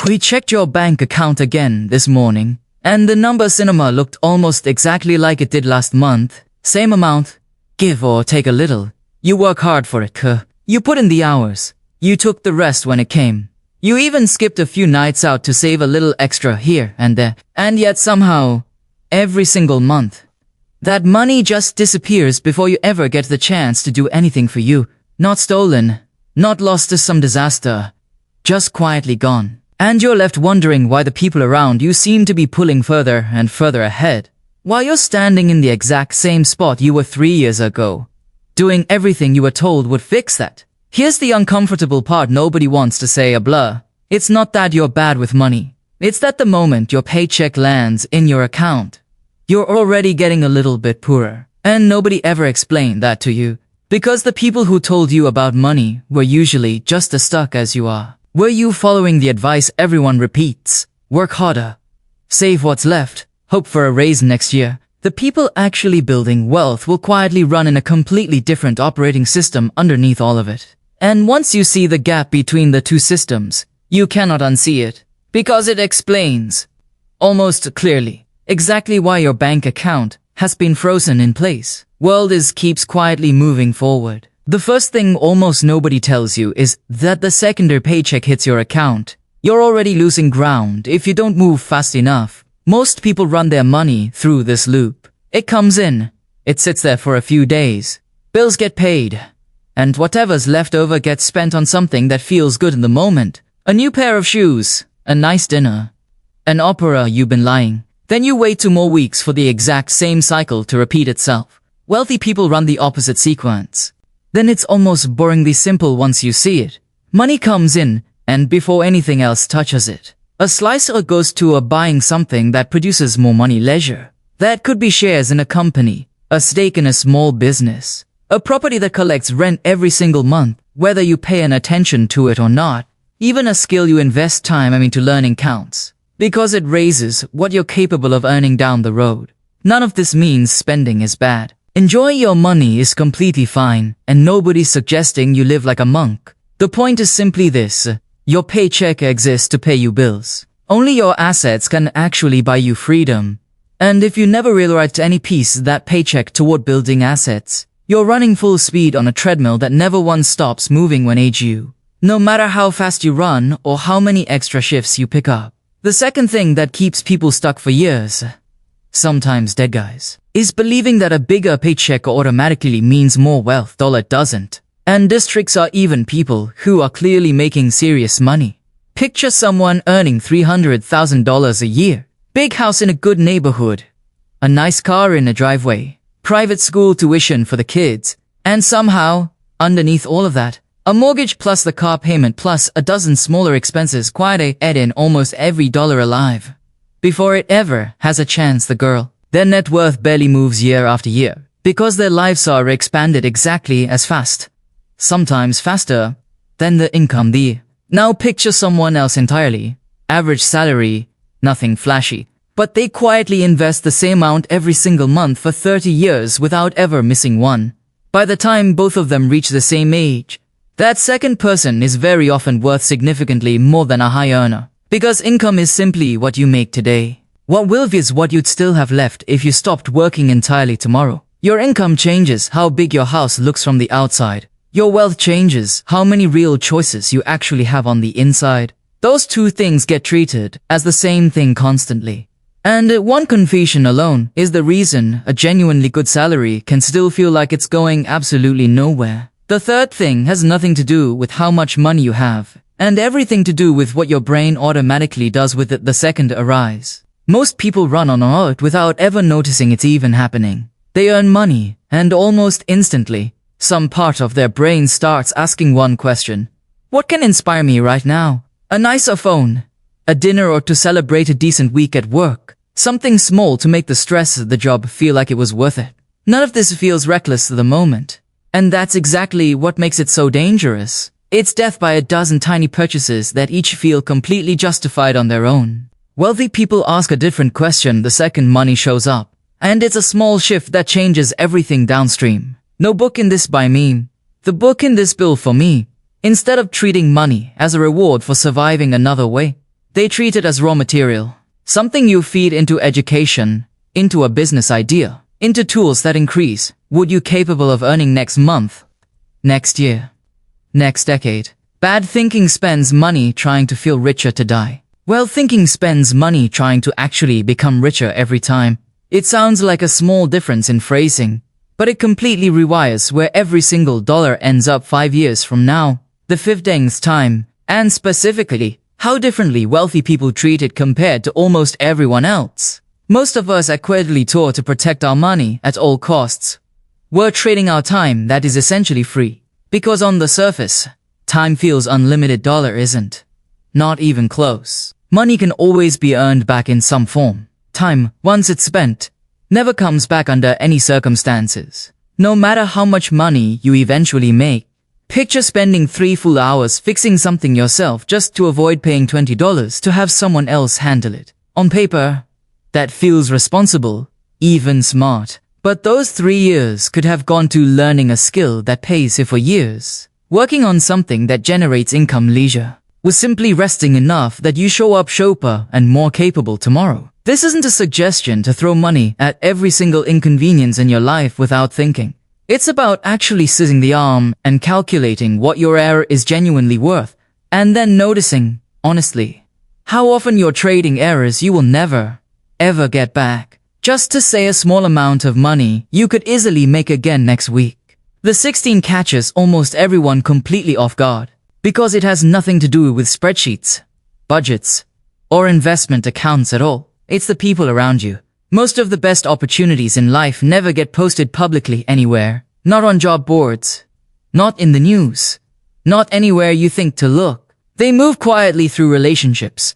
We checked your bank account again this morning, and the number cinema looked almost exactly like it did last month. Same amount, give or take a little. You work hard for it, kuh. You put in the hours. You took the rest when it came. You even skipped a few nights out to save a little extra here and there. And yet somehow, every single month, that money just disappears before you ever get the chance to do anything for you. Not stolen, not lost to some disaster, just quietly gone. And you're left wondering why the people around you seem to be pulling further and further ahead, while you're standing in the exact same spot you were 3 years ago, doing everything you were told would fix that. Here's the uncomfortable part nobody wants to say a blur. It's not that you're bad with money. It's that the moment your paycheck lands in your account, you're already getting a little bit poorer. And nobody ever explained that to you. Because the people who told you about money were usually just as stuck as you are. Were you following the advice everyone repeats? Work harder. Save what's left. Hope for a raise next year. The people actually building wealth will quietly run in a completely different operating system underneath all of it. And once you see the gap between the two systems, you cannot unsee it. Because it explains, almost clearly, exactly why your bank account has been frozen in place. World keeps quietly moving forward. The first thing almost nobody tells you is that the second your paycheck hits your account, you're already losing ground if you don't move fast enough. Most people run their money through this loop. It comes in, it sits there for a few days, bills get paid, and whatever's left over gets spent on something that feels good in the moment. A new pair of shoes, a nice dinner, an opera you've been lying. Then you wait 2 more weeks for the exact same cycle to repeat itself. Wealthy people run the opposite sequence. Then it's almost boringly simple once you see it. Money comes in, and before anything else touches it, a slicer goes to buying something that produces more money leisure. That could be shares in a company, a stake in a small business, a property that collects rent every single month, whether you pay an attention to it or not. Even a skill you invest time into learning counts, because it raises what you're capable of earning down the road. None of this means spending is bad. Enjoying your money is completely fine, and nobody's suggesting you live like a monk. The point is simply this: your paycheck exists to pay you bills. Only your assets can actually buy you freedom. And if you never realized any piece of that paycheck toward building assets, you're running full speed on a treadmill that never once stops moving when age you. No matter how fast you run or how many extra shifts you pick up. The second thing that keeps people stuck for years, sometimes dead guys, is believing that a bigger paycheck automatically means more wealth. It doesn't. And this tricks are even people who are clearly making serious money. Picture someone earning $300,000 a year, big house in a good neighborhood, a nice car in a driveway, private school tuition for the kids, and somehow, underneath all of that, a mortgage plus the car payment plus a dozen smaller expenses quietly add in almost every dollar alive. Before it ever has a chance, the girl, their net worth barely moves year after year, because their lives are expanded exactly as fast, sometimes faster, than the income. Now picture someone else entirely, average salary, nothing flashy, but they quietly invest the same amount every single month for 30 years without ever missing one. By the time both of them reach the same age, that second person is very often worth significantly more than a high earner. Because income is simply what you make today. What will be is what you'd still have left if you stopped working entirely tomorrow. Your income changes how big your house looks from the outside. Your wealth changes how many real choices you actually have on the inside. Those two things get treated as the same thing constantly. And one confusion alone is the reason a genuinely good salary can still feel like it's going absolutely nowhere. The third thing has nothing to do with how much money you have, and everything to do with what your brain automatically does with it the second it arrives. Most people run on it without ever noticing it's even happening. They earn money, and almost instantly, some part of their brain starts asking one question. What can inspire me right now? A nicer phone, a dinner, or to celebrate a decent week at work. Something small to make the stress of the job feel like it was worth it. None of this feels reckless at the moment. And that's exactly what makes it so dangerous. It's death by a dozen tiny purchases that each feel completely justified on their own. Wealthy people ask a different question the second money shows up. And it's a small shift that changes everything downstream. No book in this by me. The book in this bill for me. Instead of treating money as a reward for surviving another way, They treat it as raw material. Something you feed into education, into a business idea, into tools that increase what you're capable of earning next month, next year, next decade. Bad thinking spends money trying to feel richer to die. Well thinking spends money trying to actually become richer every time. It sounds like a small difference in phrasing, but it completely rewires where every single dollar ends up 5 years from now, the 15th time, and specifically, how differently wealthy people treat it compared to almost everyone else. Most of us are quietly taught to protect our money at all costs. We're trading our time that is essentially free. Because on the surface, time feels unlimited. Dollar isn't. Not even close. Money can always be earned back in some form. Time, once it's spent, never comes back under any circumstances. No matter how much money you eventually make. Picture spending 3 full hours fixing something yourself just to avoid paying $20 to have someone else handle it. On paper, that feels responsible, even smart. But those 3 years could have gone to learning a skill that pays you for years. Working on something that generates income. Leisure was simply resting enough that you show up sharper and more capable tomorrow. This isn't a suggestion to throw money at every single inconvenience in your life without thinking. It's about actually seizing the arm and calculating what your error is genuinely worth, and then noticing, honestly, how often you're trading errors you will never, ever get back, just to say a small amount of money you could easily make again next week. The 16 catches almost everyone completely off guard, because it has nothing to do with spreadsheets, budgets, or investment accounts at all. It's the people around you. Most of the best opportunities in life never get posted publicly anywhere. Not on job boards. Not in the news. Not anywhere you think to look. They move quietly through relationships,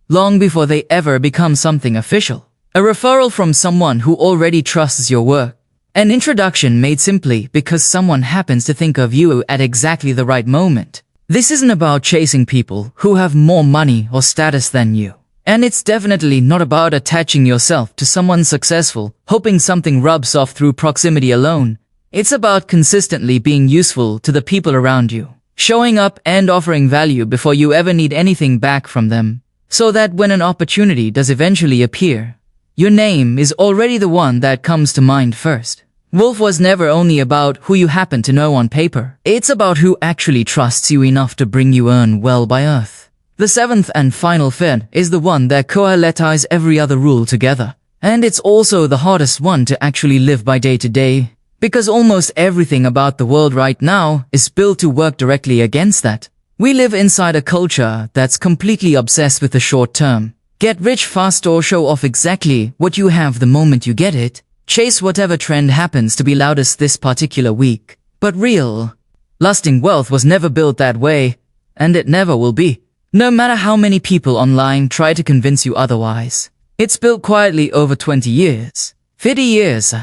long before they ever become something official. A referral from someone who already trusts your work. An introduction made simply because someone happens to think of you at exactly the right moment. This isn't about chasing people who have more money or status than you. And it's definitely not about attaching yourself to someone successful, hoping something rubs off through proximity alone. It's about consistently being useful to the people around you, showing up and offering value before you ever need anything back from them, so that when an opportunity does eventually appear, your name is already the one that comes to mind first. Wolf was never only about who you happen to know on paper. It's about who actually trusts you enough to bring you earn well by earth. The 7th and final fin is the one that coalesces every other rule together. And it's also the hardest one to actually live by day to day, because almost everything about the world right now is built to work directly against that. We live inside a culture that's completely obsessed with the short term. Get rich fast or show off exactly what you have the moment you get it. Chase whatever trend happens to be loudest this particular week. But real, lasting wealth was never built that way, and it never will be. No matter how many people online try to convince you otherwise. It's built quietly over 20 years, 50 years.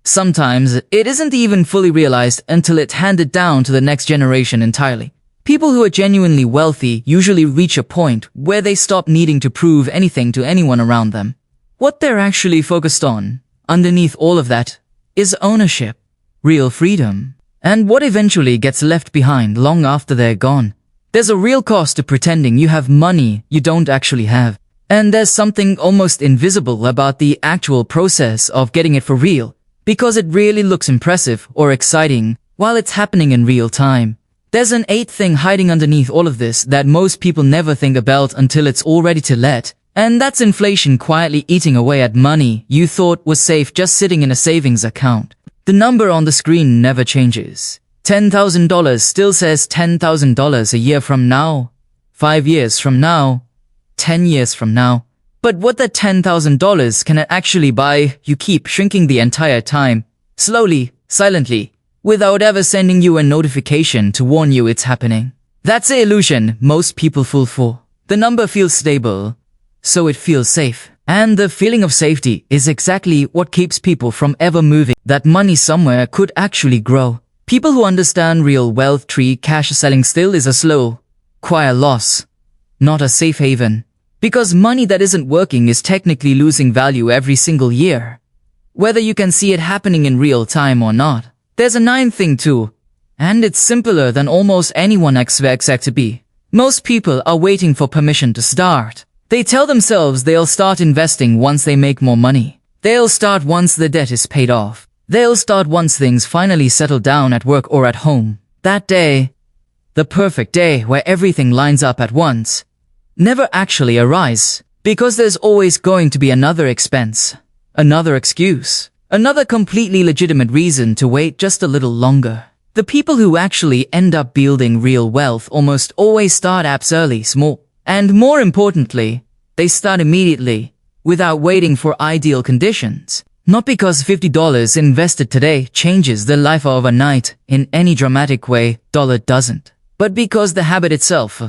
Sometimes it isn't even fully realized until it's handed down to the next generation entirely. People who are genuinely wealthy usually reach a point where they stop needing to prove anything to anyone around them. What they're actually focused on, underneath all of that, is ownership, real freedom, and what eventually gets left behind long after they're gone. There's a real cost to pretending you have money you don't actually have. And there's something almost invisible about the actual process of getting it for real, because it really looks impressive or exciting while it's happening in real time. There's an 8th thing hiding underneath all of this that most people never think about until it's all ready to let, and that's inflation quietly eating away at money you thought was safe just sitting in a savings account. The number on the screen never changes. $10,000 still says $10,000 a year from now, 5 years from now, 10 years from now. But what that $10,000 can actually buy, you keep shrinking the entire time, slowly, silently, without ever sending you a notification to warn you it's happening. That's the illusion most people fall for. The number feels stable, so it feels safe. And the feeling of safety is exactly what keeps people from ever moving. That money somewhere could actually grow. People who understand real wealth treat cash selling still is a slow, quiet loss, not a safe haven. Because money that isn't working is technically losing value every single year, whether you can see it happening in real time or not. There's a 9th thing too, and it's simpler than almost anyone expects it to be. Most people are waiting for permission to start. They tell themselves they'll start investing once they make more money. They'll start once the debt is paid off. They'll start once things finally settle down at work or at home. That day, the perfect day where everything lines up at once, never actually arrives, because there's always going to be another expense, another excuse, another completely legitimate reason to wait just a little longer. The people who actually end up building real wealth almost always start apps early, small, and more importantly, they start immediately, without waiting for ideal conditions. Not because $50 invested today changes their life overnight in any dramatic way, dollar doesn't, but because the habit itself,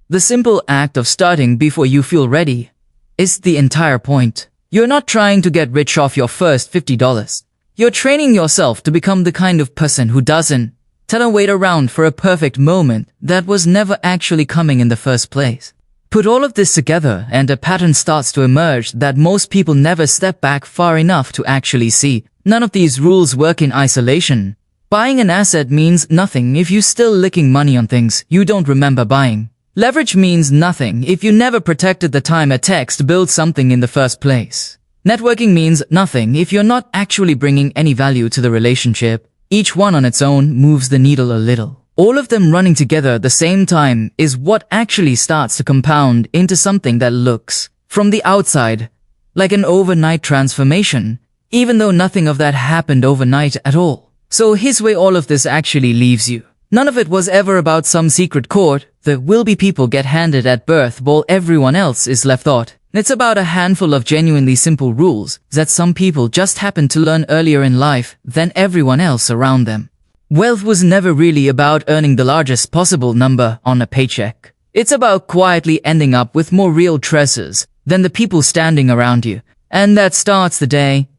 the simple act of starting before you feel ready, is the entire point. You're not trying to get rich off your first $50. You're training yourself to become the kind of person who doesn't wait around for a perfect moment that was never actually coming in the first place. Put all of this together and a pattern starts to emerge that most people never step back far enough to actually see. None of these rules work in isolation. Buying an asset means nothing if you're still licking money on things you don't remember buying. Leverage means nothing if you never protected the time it takes to build something in the first place. Networking means nothing if you're not actually bringing any value to the relationship. Each one on its own moves the needle a little. All of them running together at the same time is what actually starts to compound into something that looks, from the outside, like an overnight transformation, even though nothing of that happened overnight at all. So here's where all of this actually leaves you. None of it was ever about some secret chord that will be people get handed at birth while everyone else is left out. It's about a handful of genuinely simple rules that some people just happen to learn earlier in life than everyone else around them. Wealth was never really about earning the largest possible number on a paycheck. It's about quietly ending up with more real treasures than the people standing around you. And that starts the day,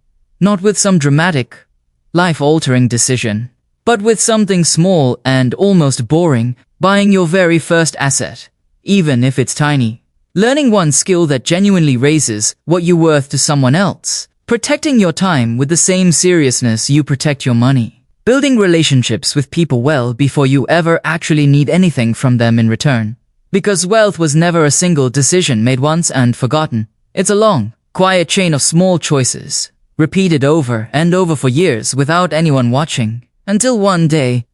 not with some dramatic, life-altering decision, but with something small and almost boring, buying your very first asset, even if it's tiny. Learning one skill that genuinely raises what you're worth to someone else. Protecting your time with the same seriousness you protect your money. Building relationships with people well before you ever actually need anything from them in return. Because wealth was never a single decision made once and forgotten. It's a long, quiet chain of small choices, repeated over and over for years without anyone watching. Until one day,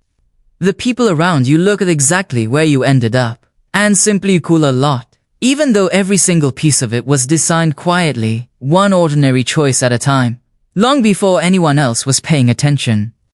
the people around you look at exactly where you ended up, and simply cool a lot. Even though every single piece of it was designed quietly, one ordinary choice at a time, long before anyone else was paying attention.